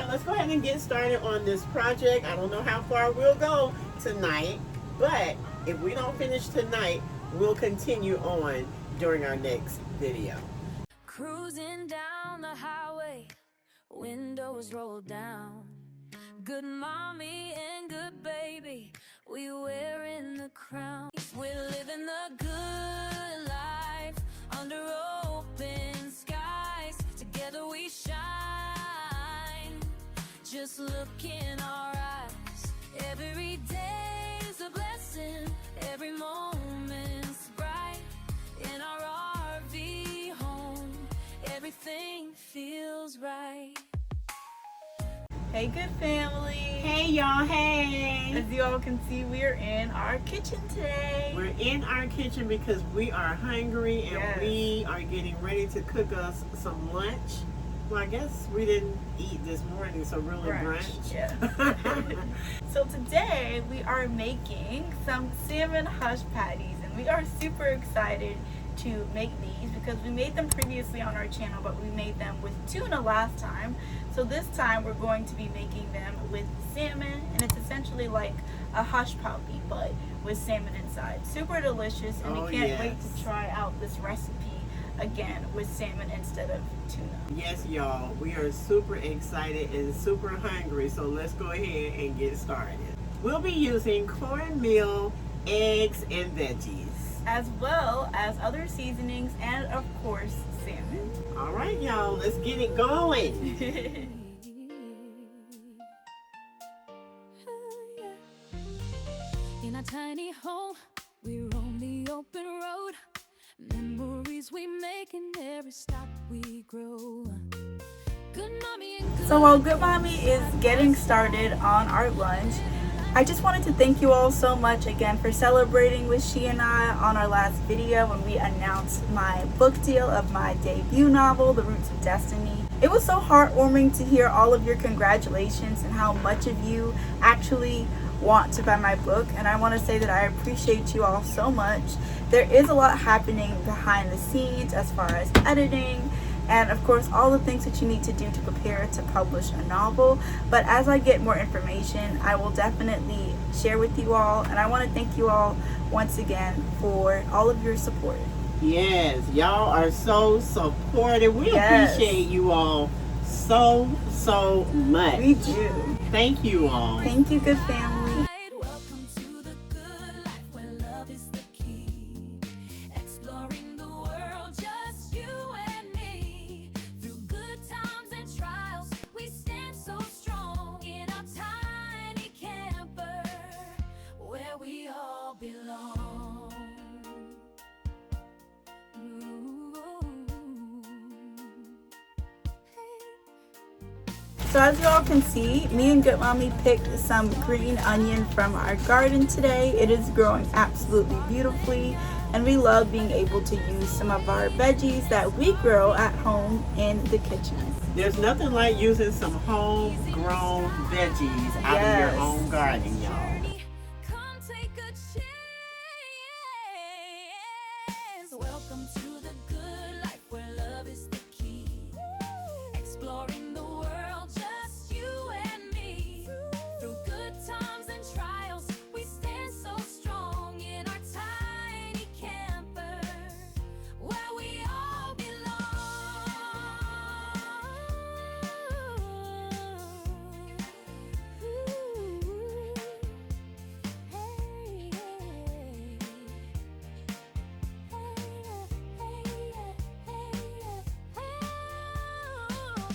let's go ahead and get started on this project. I don't know how far we'll go tonight, but if we don't finish tonight, we'll continue on during our next video. Cruising down the highway, windows rolled down. Good mommy and good baby, we wearing the crown. We're living the good life under open skies. Together we shine. Just look in our eyes. Every day's a blessing. Every moment's bright. In our RV home, everything feels right. Hey, good family. Hey y'all, hey. As you all can see, we are in our kitchen today. We're in our kitchen because we are hungry and Yes. we are getting ready to cook us some lunch. Well, I guess we didn't eat this morning, so really brunch. Yes. So today we are making some salmon hush patties, and we are super excited to make these because we made them previously on our channel, but we made them with tuna last time. So this time we're going to be making them with salmon, and it's essentially like a hush puppy but with salmon inside. Super delicious, and we can't wait to try out this recipe again with salmon instead of tuna. Yes, y'all, we are super excited and super hungry, so let's go ahead and get started. We'll be using cornmeal, eggs, and veggies, as well as other seasonings and of course salmon. All right, y'all, let's get it going. In a tiny home, we're on the open road. Memories we make in every stop we grow. Good mommy and good. So while Good Mommy is getting started on our lunch, I just wanted to thank you all so much again for celebrating with she and I on our last video when we announced my book deal of my debut novel, The Roots of Destiny. It was so heartwarming to hear all of your congratulations and how much of you actually want to buy my book, and I want to say that I appreciate you all so much. There is a lot happening behind the scenes as far as editing and of course all the things that you need to do to prepare to publish a novel, but as I get more information I will definitely share with you all, and I want to thank you all once again for all of your support. Yes, y'all are so supportive. We appreciate you all so much. We do. Thank you all. Thank you, good family. Welcome to the good life where love is the key. Exploring the world, just you and me. Through good times and trials, we stand so strong in our tiny camper where we all belong. So as you all can see, me and Good Mommy picked some green onion from our garden today. It is growing absolutely beautifully, and we love being able to use some of our veggies that we grow at home in the kitchen. There's nothing like using some homegrown veggies out of your own garden, y'all. Come take a chance. Welcome to the good life where love is the key. Exploring the world, just you and me. Through good times and trials, we stand so strong in our tiny camper where we all belong.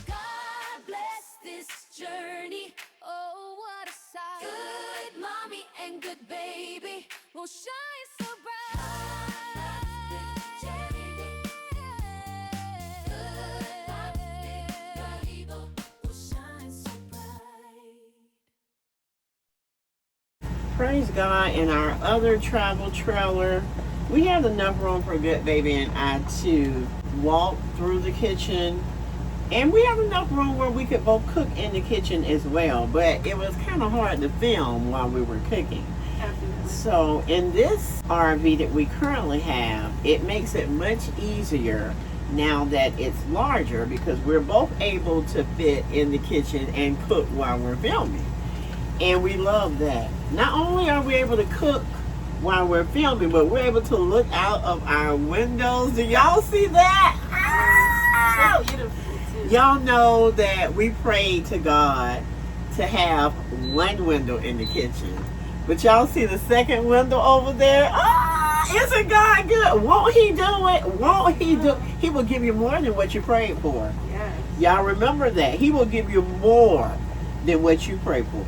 God bless this journey. Oh, what a sight. Good mommy and good baby will shine so bright. Good mommy, good evil will shine so bright. Praise God, in our other travel trailer, we have enough room for Good Baby and I to walk through the kitchen, and we have enough room where we could both cook in the kitchen as well, but it was kind of hard to film while we were cooking. So in this RV that we currently have, it makes it much easier now that it's larger, because we're both able to fit in the kitchen and cook while we're filming. And we love that. Not only are we able to cook while we're filming, but we're able to look out of our windows. Do y'all see that? So beautiful too. Y'all know that we prayed to God to have one window in the kitchen. But y'all see the second window over there? Isn't God good? Won't he do it? Won't he do? He will give you more than what you prayed for. Yes. Y'all remember that. He will give you more than what you pray for.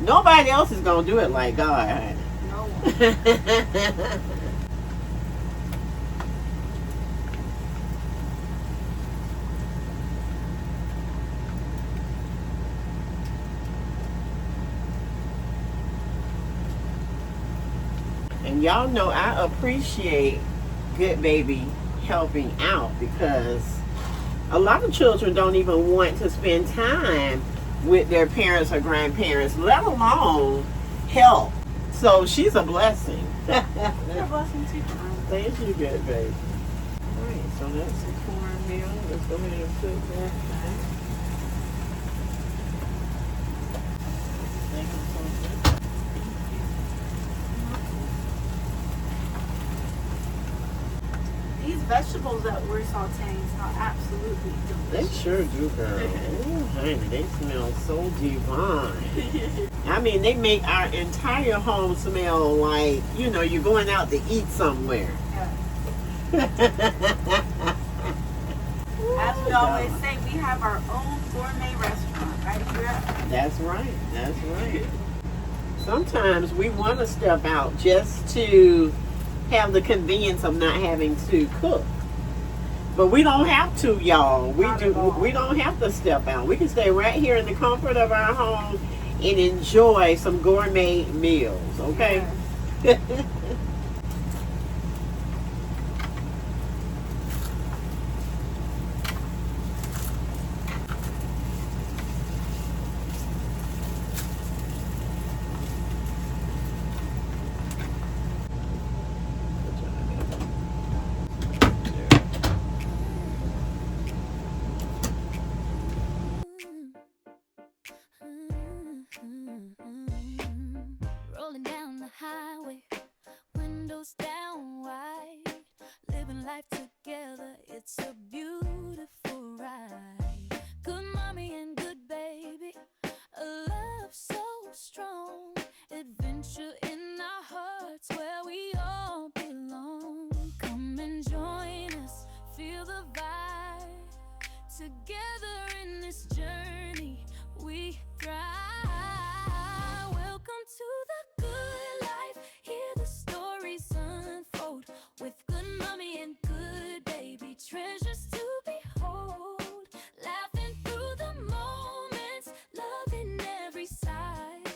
Nobody else is going to do it like God, honey. No one. And y'all know I appreciate Goodbaby helping out, because a lot of children don't even want to spend time with their parents or grandparents, let alone help. So she's a blessing. You're a blessing too. Thank you, Goodbaby. Alright, so that's the cornmeal. Let's go ahead and cook that back. Thank you so much. These vegetables that we're sauteing smell absolutely They delicious. sure do, girl. Ooh, honey, they smell so divine. I mean, they make our entire home smell like, you know, you're going out to eat somewhere. Yeah. As we always say, we have our own gourmet restaurant right here. That's right. That's right. Sometimes we want to step out just to have the convenience of not having to cook. But we don't have to, y'all. We don't have to step out. We can stay right here in the comfort of our home and enjoy some gourmet meals, okay? Yes. Rolling down the highway, windows down wide, living life together, it's a beautiful ride. Good mommy and good baby, a love so strong, adventure in our hearts where we all belong. Come and join us, feel the vibe, together in this journey we thrive. Welcome to the good life, hear the stories unfold with good mommy and good baby, treasures to behold, laughing through the moments, loving every side,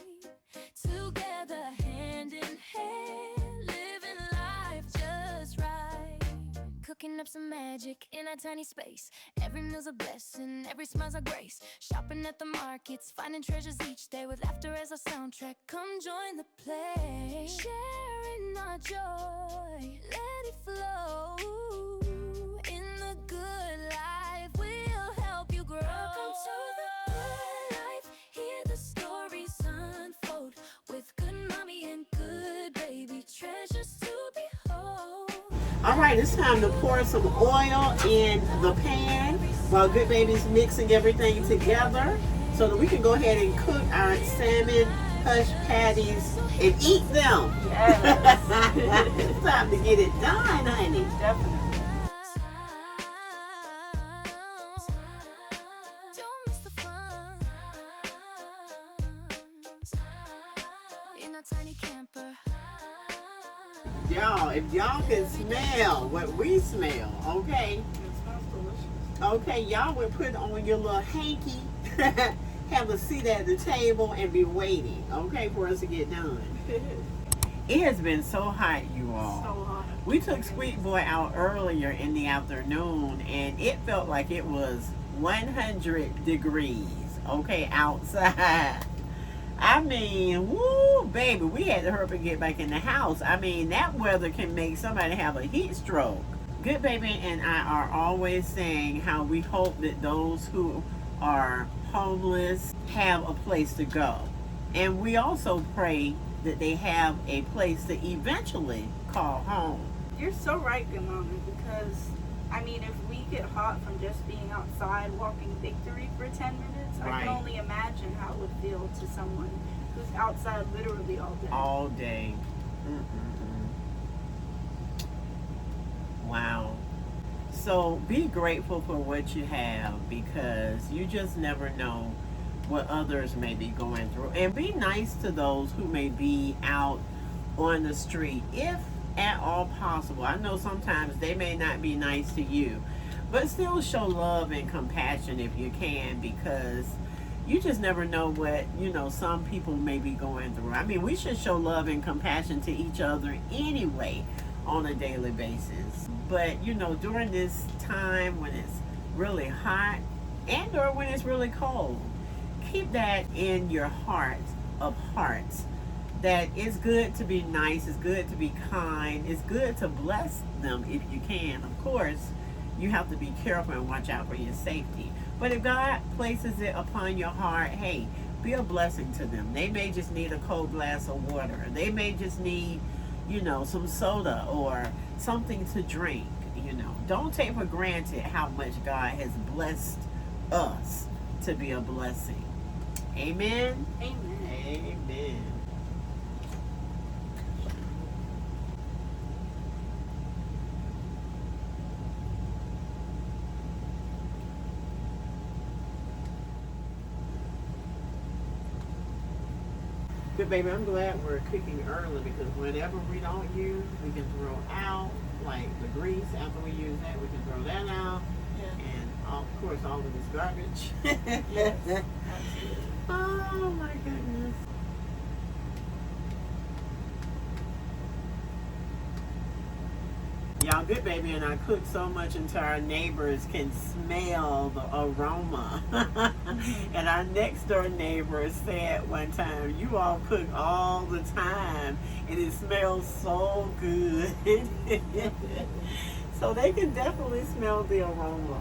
together hand in hand, living life just right. Cooking up some magic in a tiny space. Every meal's a blessing, every smile's a grace. Shopping at the markets, finding treasures each day with laughter as our soundtrack. Come join the play, sharing our joy, let it flow. In the good life, we'll help you grow. Welcome to the good life, hear the stories unfold with good mommy and good baby, treasures to behold. All right, it's time to pour some oil in the pan while Goodbaby's mixing everything together so that we can go ahead and cook our salmon hush patties and eat them. Yes. It's time to get it done, honey. Definitely. Don't miss the fun. In a tiny camper. Y'all, if y'all can smell what we smell, okay? It smells delicious. Okay, y'all would put on your little hanky, have a seat at the table, and be waiting, okay, for us to get done. It has been so hot, you all. So hot. We took Sweet Boy out earlier in the afternoon, and it felt like it was 100 degrees, okay, outside. I mean, woo, baby, we had to hurry up and get back in the house. I mean, that weather can make somebody have a heat stroke. Good Baby and I are always saying how we hope that those who are homeless have a place to go. And we also pray that they have a place to eventually call home. You're so right, Goodmommy, because I mean, if we get hot from just being outside walking Victory for 10 minutes, I Right. can only imagine how it would feel to someone who's outside literally all day. All day. Wow. So be grateful for what you have, because you just never know what others may be going through. And be nice to those who may be out on the street, if at all possible. I know sometimes they may not be nice to you, but still show love and compassion if you can, because you just never know what, some people may be going through. I mean, we should show love and compassion to each other anyway on a daily basis. But, during this time when it's really hot and or when it's really cold, keep that in your heart of hearts, that it's good to be nice, it's good to be kind, it's good to bless them if you can. Of course, you have to be careful and watch out for your safety. But if God places it upon your heart, hey, be a blessing to them. They may just need a cold glass of water. They may just need, some soda or something to drink. Don't take for granted how much God has blessed us to be a blessing. Amen? Amen. Amen. Good Baby, I'm glad we're cooking early, because whenever we don't use, we can throw out, like the grease. After we use that, we can throw that out. Yeah. And of course, all of this garbage. Yes, absolutely. Oh my goodness. Y'all, Good Baby and I cook so much until our neighbors can smell the aroma. And our next door neighbor said one time, you all cook all the time and it smells so good. So they can definitely smell the aroma.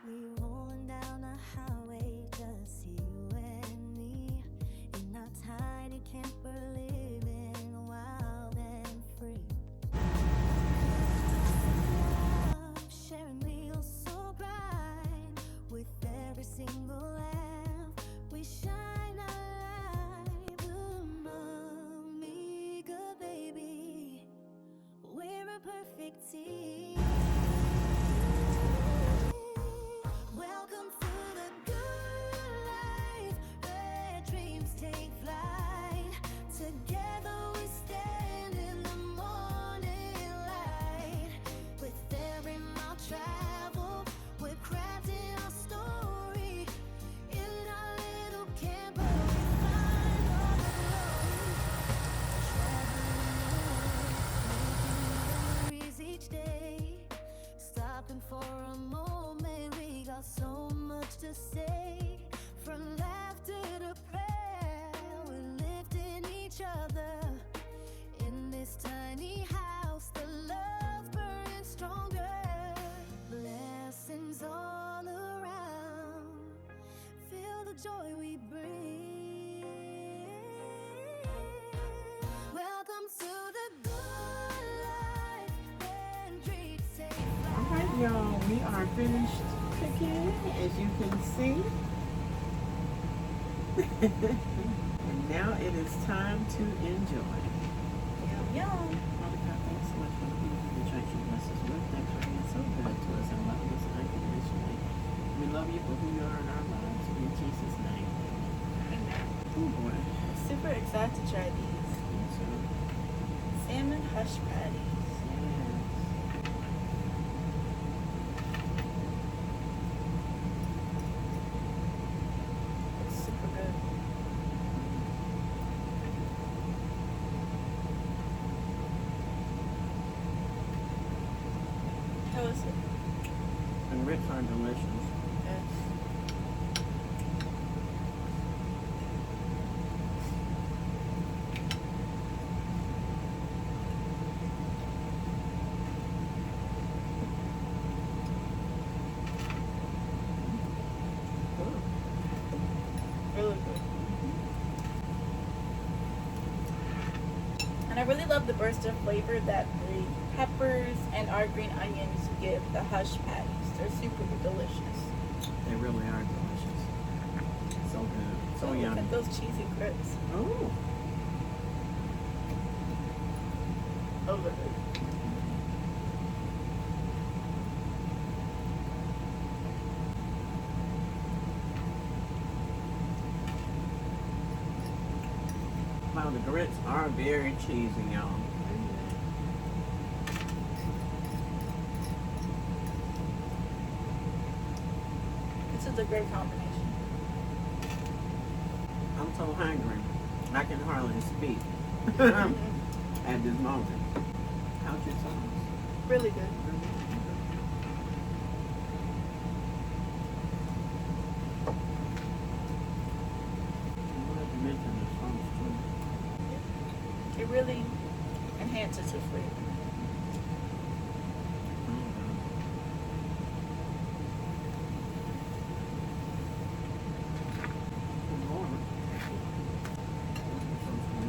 We rolling down the highway, just you and me, in our tiny camper, living wild and free. Love, sharing meals so bright, with every single laugh we shine a light. Goodmommy, Goodbaby, we're a perfect team. Welcome to the good life, where dreams take flight. Together we stand in the morning light. With every mile traveled, we're crafting our story. In our little camper, we find all the glory. Traveling, making memories each day. Stopping for a moment, we got so much to say. From laughter to prayer, we're lifting each other. In this tiny house, the love's burning stronger. Blessings all around, feel the joy we bring. Welcome to the good life, when dreams take flight. All right, y'all, we are finished cooking, as you can see. And now it is time to enjoy. Yum, yum. Father God, thanks so much for the food and the drinks you bless us with. Thanks for being so good to us and loving us unconditionally. We love you for who you are in our lives. In Jesus' name. Amen. Oh boy. I'm super excited to try these Me too. salmon hush patties. It's super good. How is it? And grits are delicious. Yes. really love the burst of flavor that the peppers and our green onions give the hush patties. They're super delicious. They really are delicious. So good. So Look yummy. at those cheesy grits. Oh. Over it. Wow, the grits are very cheesy, y'all. This is a great combination. I'm so hungry. I can hardly speak at this moment. How's your sauce? Really good. You wanted to mention the sauce too. It really enhances the flavor.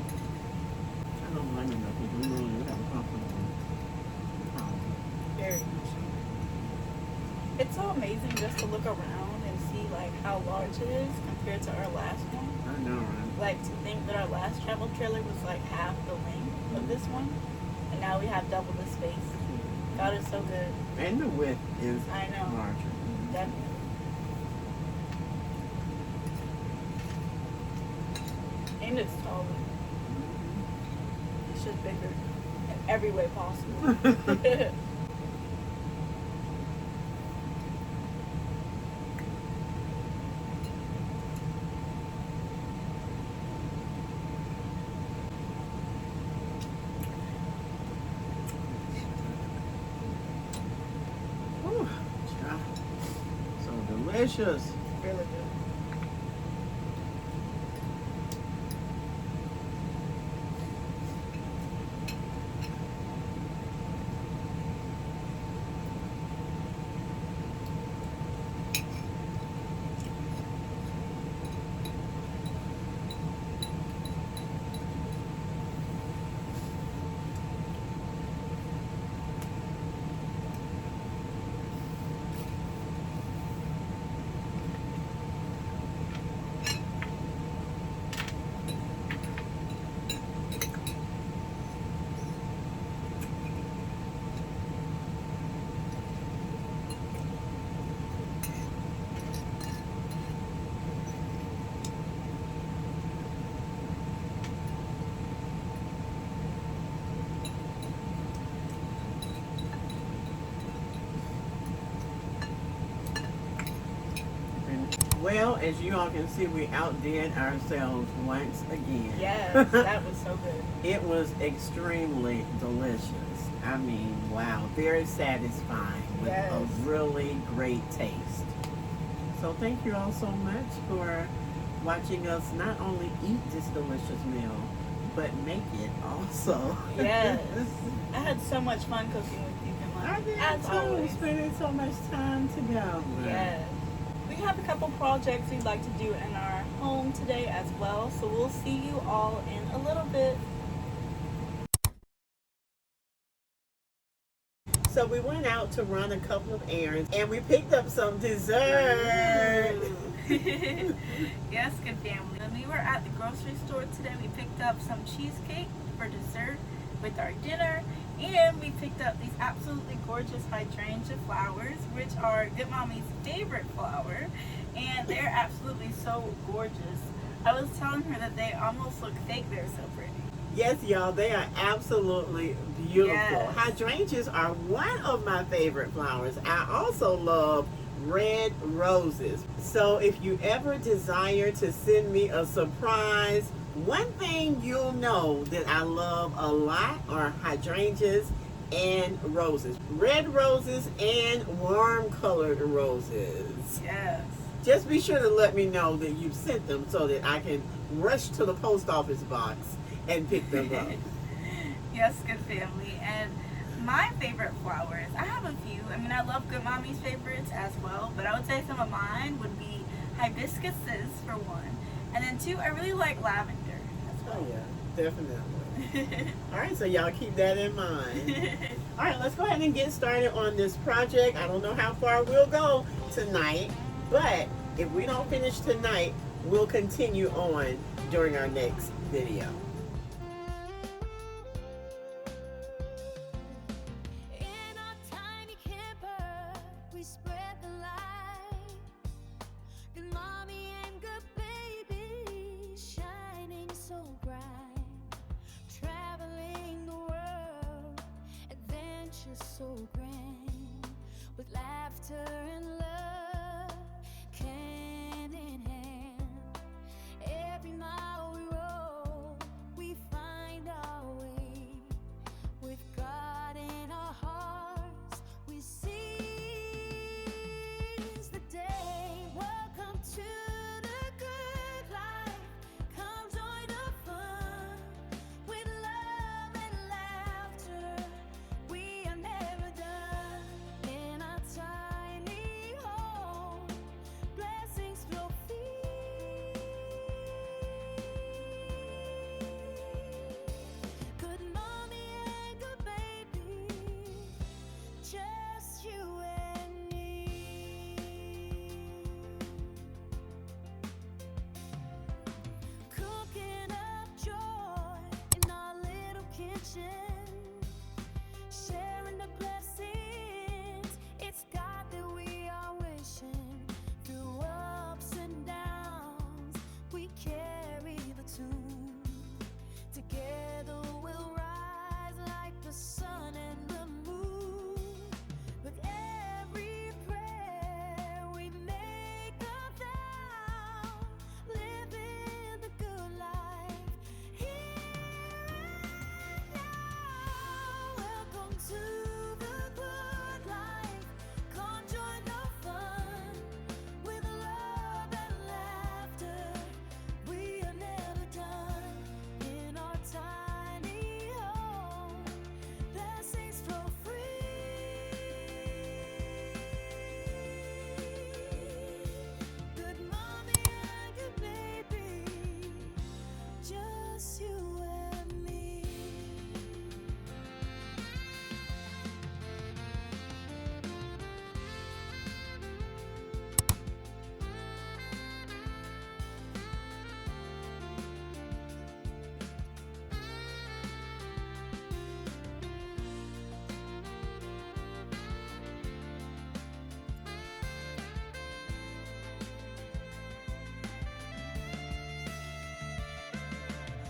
I don't mind enough because we really do have a compliment. Very much. It's so amazing just to look around and see like how large it is compared to our last one. I know, right? Like to think that our last travel trailer was like half the length of this one, and now we have double the space. God is so good. And the width is I know. larger. Definitely. And it's taller. It's just bigger in every way possible. Whew, child. So delicious. Really good. Well, as you all can see, we outdid ourselves once again. Yes, that was so good. It was extremely delicious. I mean, wow, very satisfying with Yes. a really great taste. So thank you all so much for watching us not only eat this delicious meal, but make it also. Yes. I had so much fun cooking with you, I Goodmommy. did As too, always. spending so much time together. Yes. We have a couple projects we'd like to do in our home today as well, so we'll see you all in a little bit. So we went out to run a couple of errands and we picked up some dessert. Yes, good family. When we were at the grocery store today, we picked up some cheesecake for dessert with our dinner, and we picked up these absolutely gorgeous hydrangea flowers, which are Goodmommy's favorite flower, and they're absolutely so gorgeous. I was telling her that they almost look fake. They're so pretty. Yes, y'all, they are absolutely beautiful. Yes. Hydrangeas are one of my favorite flowers. I also love red roses. So if you ever desire to send me a surprise, one thing you'll know that I love a lot are hydrangeas and roses. Red roses and warm colored roses. Yes. Just be sure to let me know that you've sent them so that I can rush to the post office box and pick them up. Yes, good family. And my favorite flowers, I have a few. I mean, I love Goodmommy's favorites as well, but I would say some of mine would be hibiscuses for one. And then two, I really like lavender as Oh well. yeah, definitely. All right, so y'all keep that in mind. All right, let's go ahead and get started on this project. I don't know how far we'll go tonight, but if we don't finish tonight, we'll continue on during our next video. In our tiny camper, we spread the light. Good mommy and good baby, shining so bright. Traveling the world, adventure so grand. With laughter and love, hand in hand. Every mile we roll, we find our way. With God in our hearts, we seize the day. Welcome to the good life. Come join the fun. With love and laughter, we are never done. In our tiny home, blessings flow free. Good mommy and good baby, just you and me. Cooking up joy in our little kitchen, sharing the blessings. It's God that we are wishing. Through ups and downs, we carry the tune. Together we'll rise like the sun and the moon. With every prayer we make a vow, living the good life here and now. Welcome to the good life. Come join the fun. With love and laughter, we are never done. In our tiny home, blessings flow free. Good mommy and good baby, just you and me.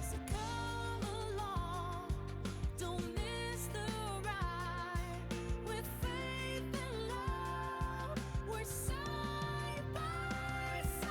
So come along, don't miss the ride. With faith and love, we're side by side.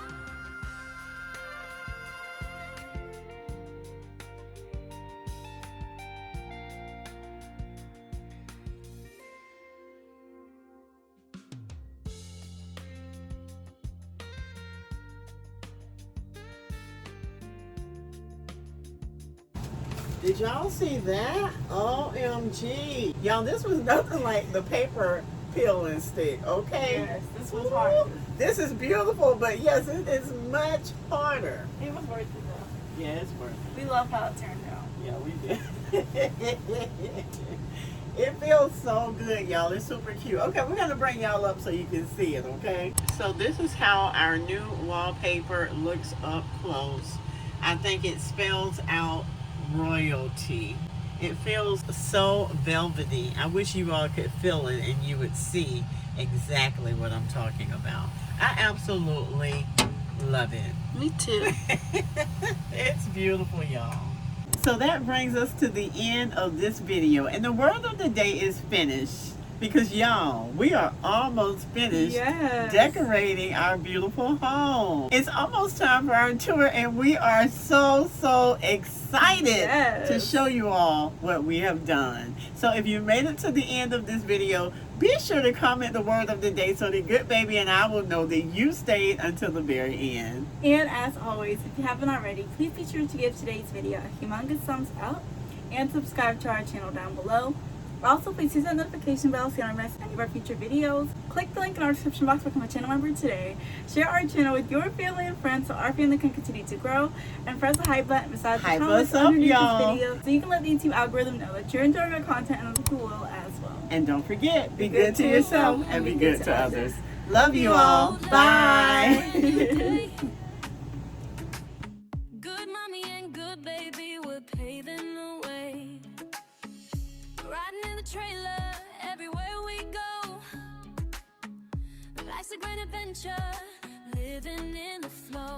Did y'all see that? OMG. Y'all, this was nothing like the paper peel and stick, okay? Yes, this was hard. This is beautiful, but yes, it is much harder. It was worth it though. Yeah, it's worth it. We love how it turned out. Yeah, we did. It feels so good, y'all. It's super cute. Okay, we're gonna bring y'all up so you can see it, okay? So this is how our new wallpaper looks up close. I think it spells out royalty. It feels so velvety. I wish you all could feel it and you would see exactly what I'm talking about. I absolutely love it. Me too. It's beautiful, y'all. So that brings us to the end of this video, and the word of the day is finished, because y'all, we are almost finished decorating our beautiful home. It's almost time for our tour, and we are so excited to show you all what we have done. So if you made it to the end of this video, be sure to comment the word of the day so that Good Baby and I will know that you stayed until the very end. And as always, if you haven't already, please be sure to give today's video a humongous thumbs up and subscribe to our channel down below. Also, please hit that notification bell so you don't miss any of our future videos. Click the link in our description box to become a channel member today. Share our channel with your family and friends so our family can continue to grow. And press the hype button beside the Hype comments us up, underneath y'all. this video so you can let the YouTube algorithm know that you're enjoying our content and other people will as well. And don't forget, be good to yourself and be good to others. Love you all. Bye. Good mommy and good baby, we're paving the way. Riding in the trailer everywhere we go. Life's a great adventure, living in the flow.